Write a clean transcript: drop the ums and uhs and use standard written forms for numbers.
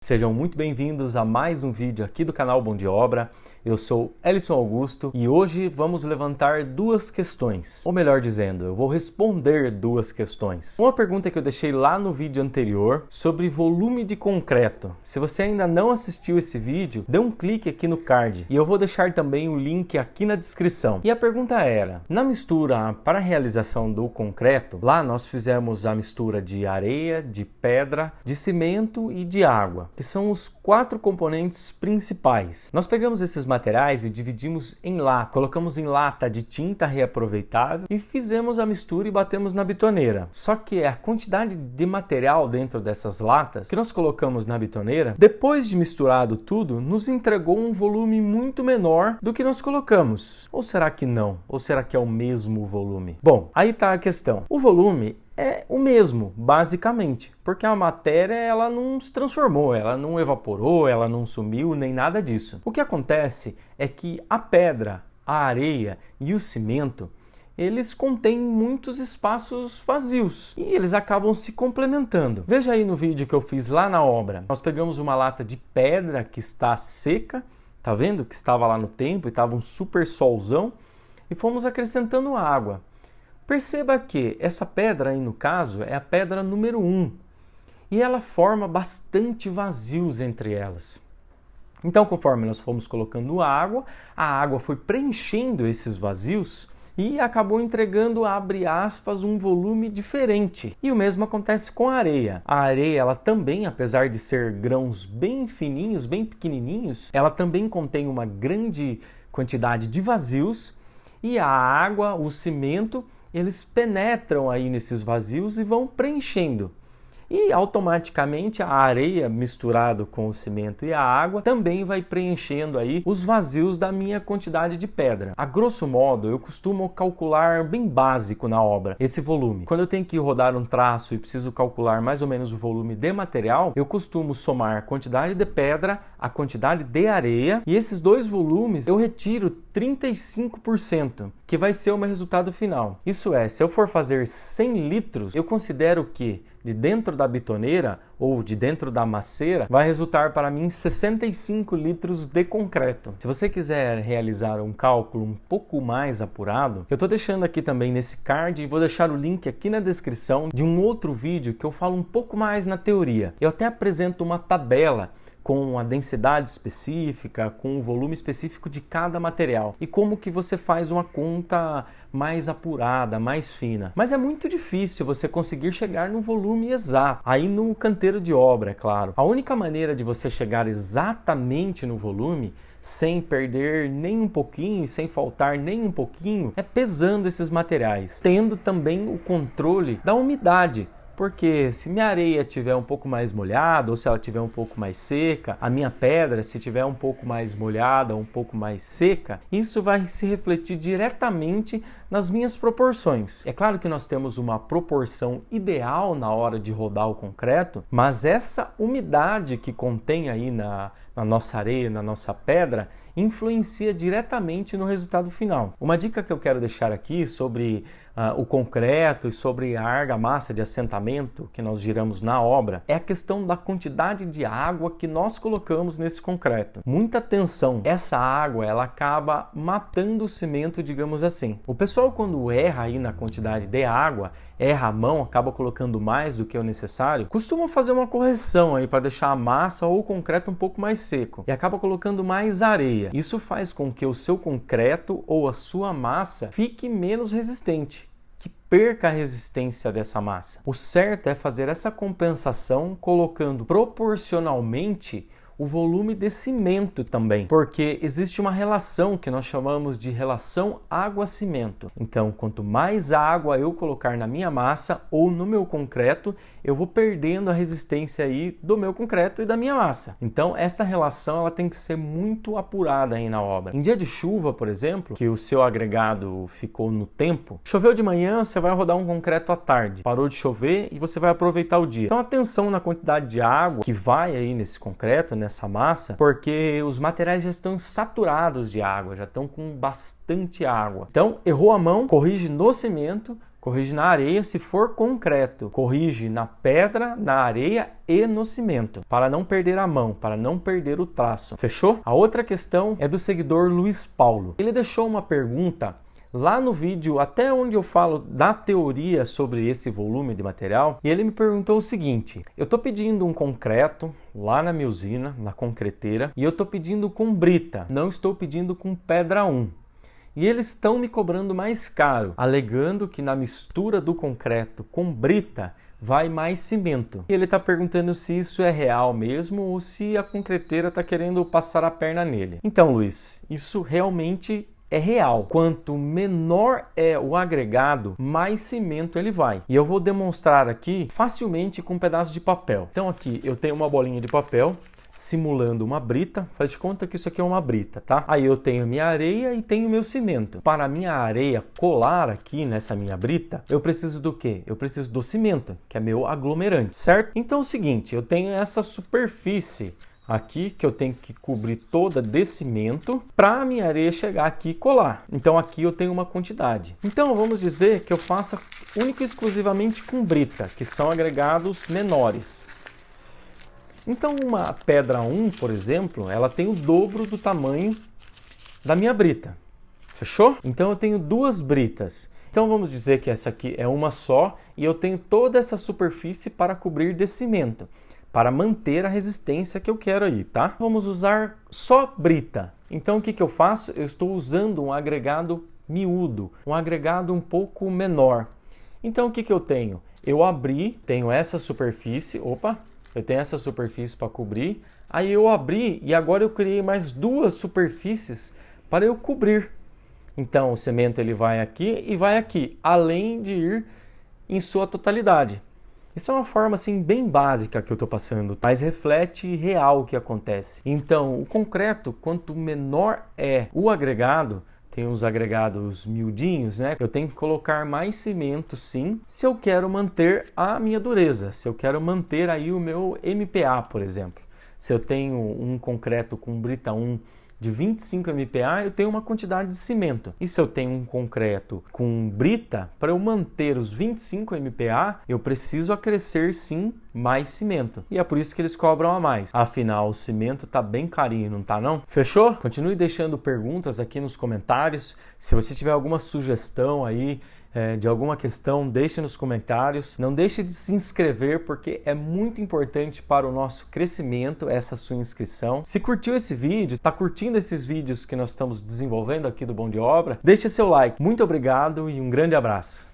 Sejam muito bem-vindos a mais um vídeo aqui do canal Bom de Obra. Eu sou Ellison Augusto e hoje vamos levantar duas questões. Ou melhor dizendo, eu vou responder duas questões. Uma pergunta que eu deixei lá no vídeo anterior sobre volume de concreto. Se você ainda não assistiu esse vídeo, dê um clique aqui no card e eu vou deixar também o link aqui na descrição. E a pergunta era, na mistura para a realização do concreto, lá nós fizemos a mistura de areia, de pedra, de cimento e de água, que são os 4 componentes principais. Nós pegamos esses materiais e dividimos em lata, colocamos em lata de tinta reaproveitável e fizemos a mistura e batemos na bitoneira. Só que a quantidade de material dentro dessas latas que nós colocamos na bitoneira, depois de misturado tudo, nos entregou um volume muito menor do que nós colocamos. Ou será que não? Ou será que é o mesmo volume? Bom, aí está a questão. O volume é o mesmo, basicamente, porque a matéria ela não se transformou, ela não evaporou, ela não sumiu, nem nada disso. O que acontece é que a pedra, a areia e o cimento, eles contêm muitos espaços vazios e eles acabam se complementando. Veja aí no vídeo que eu fiz lá na obra. Nós pegamos uma lata de pedra que está seca, tá vendo? Que estava lá no tempo e estava um super solzão, e fomos acrescentando água. Perceba que essa pedra aí no caso é a pedra número 1 e ela forma bastante vazios entre elas. Então, conforme nós fomos colocando água, a água foi preenchendo esses vazios e acabou entregando, abre aspas, um volume diferente. E o mesmo acontece com a areia. A areia, ela também, apesar de ser grãos bem fininhos, bem pequenininhos, ela também contém uma grande quantidade de vazios e a água, o cimento, eles penetram aí nesses vazios e vão preenchendo. E automaticamente a areia misturado com o cimento e a água também vai preenchendo aí os vazios da minha quantidade de pedra. A grosso modo, eu costumo calcular bem básico na obra esse volume. Quando eu tenho que rodar um traço e preciso calcular mais ou menos o volume de material, eu costumo somar a quantidade de pedra, a quantidade de areia e esses dois volumes eu retiro 35%, que vai ser o meu resultado final. Isso é, se eu for fazer 100 litros, eu considero que de dentro da bitoneira ou de dentro da maceira vai resultar para mim 65 litros de concreto. Se você quiser realizar um cálculo um pouco mais apurado, eu estou deixando aqui também nesse card e vou deixar o link aqui na descrição de um outro vídeo que eu falo um pouco mais na teoria. Eu até apresento uma tabela com a densidade específica, com o volume específico de cada material e como que você faz uma conta mais apurada, mais fina. Mas é muito difícil você conseguir chegar no volume exato, aí no canteiro de obra, é claro. A única maneira de você chegar exatamente no volume, sem perder nem um pouquinho, sem faltar nem um pouquinho, é pesando esses materiais, tendo também o controle da umidade. Porque se minha areia estiver um pouco mais molhada ou se ela estiver um pouco mais seca, a minha pedra se estiver um pouco mais molhada ou um pouco mais seca, isso vai se refletir diretamente nas minhas proporções. É claro que nós temos uma proporção ideal na hora de rodar o concreto, mas essa umidade que contém aí na nossa areia, na nossa pedra, influencia diretamente no resultado final. Uma dica que eu quero deixar aqui sobre o concreto e sobre a argamassa de assentamento que nós giramos na obra é a questão da quantidade de água que nós colocamos nesse concreto. Muita atenção, essa água ela acaba matando o cimento, digamos assim. O pessoal quando erra aí na quantidade de água, erra a mão, acaba colocando mais do que o necessário, costuma fazer uma correção aí para deixar a massa ou o concreto um pouco mais seco e acaba colocando mais areia. Isso faz com que o seu concreto ou a sua massa fique menos resistente, que perca a resistência dessa massa. O certo é fazer essa compensação colocando proporcionalmente o volume de cimento também, porque existe uma relação que nós chamamos de relação água-cimento. Então, quanto mais água eu colocar na minha massa ou no meu concreto, eu vou perdendo a resistência aí do meu concreto e da minha massa. Então, essa relação ela tem que ser muito apurada aí na obra. Em dia de chuva, por exemplo, que o seu agregado ficou no tempo, choveu de manhã, você vai rodar um concreto à tarde. Parou de chover e você vai aproveitar o dia. Então, atenção na quantidade de água que vai aí nesse concreto, nessa massa, porque os materiais já estão saturados de água, já estão com bastante água. Então, errou a mão, corrige no cimento, Corrige na areia se for concreto. Corrige na pedra, na areia e no cimento, para não perder a mão, para não perder o traço. Fechou? A outra questão é do seguidor Luiz Paulo. Ele deixou uma pergunta lá no vídeo, até onde eu falo da teoria sobre esse volume de material, e ele me perguntou o seguinte: eu estou pedindo um concreto lá na minha usina, na concreteira, e eu estou pedindo com brita, não estou pedindo com pedra 1. E eles estão me cobrando mais caro, alegando que na mistura do concreto com brita vai mais cimento. E ele está perguntando se isso é real mesmo ou se a concreteira está querendo passar a perna nele. Então, Luiz, isso realmente é real. Quanto menor é o agregado, mais cimento ele vai. E eu vou demonstrar aqui facilmente com um pedaço de papel. Então aqui eu tenho uma bolinha de papel simulando uma brita. Faz de conta que isso aqui é uma brita, tá? Aí eu tenho minha areia e tenho meu cimento. Para a minha areia colar aqui nessa minha brita, eu preciso do quê? Eu preciso do cimento, que é meu aglomerante, certo? Então é o seguinte, eu tenho essa superfície aqui que eu tenho que cobrir toda de cimento para a minha areia chegar aqui e colar. Então aqui eu tenho uma quantidade. Então vamos dizer que eu faça única e exclusivamente com brita, que são agregados menores. Então uma pedra 1, por exemplo, ela tem o dobro do tamanho da minha brita. Fechou? Então eu tenho duas britas. Então vamos dizer que essa aqui é uma só e eu tenho toda essa superfície para cobrir de cimento, para manter a resistência que eu quero aí, tá? Vamos usar só brita. Então o que eu faço? Eu estou usando um agregado miúdo, um agregado um pouco menor. Então o que eu tenho? Eu abri, tenho essa superfície, eu tenho essa superfície para cobrir, aí eu abri e agora eu criei mais duas superfícies para eu cobrir. Então o cimento ele vai aqui e vai aqui, além de ir em sua totalidade. Isso é uma forma assim bem básica que eu estou passando, mas reflete real o que acontece. Então o concreto, quanto menor é o agregado, tem os agregados miudinhos, né? Eu tenho que colocar mais cimento, sim, se eu quero manter a minha dureza, se eu quero manter aí o meu MPa, por exemplo. Se eu tenho um concreto com brita 1 de 25 MPa, eu tenho uma quantidade de cimento. E se eu tenho um concreto com brita, para eu manter os 25 MPa, eu preciso acrescer sim mais cimento. E é por isso que eles cobram a mais. Afinal, o cimento tá bem carinho, não tá não? Fechou? Continue deixando perguntas aqui nos comentários. Se você tiver alguma sugestão aí, de alguma questão, deixe nos comentários. Não deixe de se inscrever, porque é muito importante para o nosso crescimento essa sua inscrição. Se curtiu esse vídeo, está curtindo esses vídeos que nós estamos desenvolvendo aqui do Bom de Obra, deixe seu like. Muito obrigado e um grande abraço.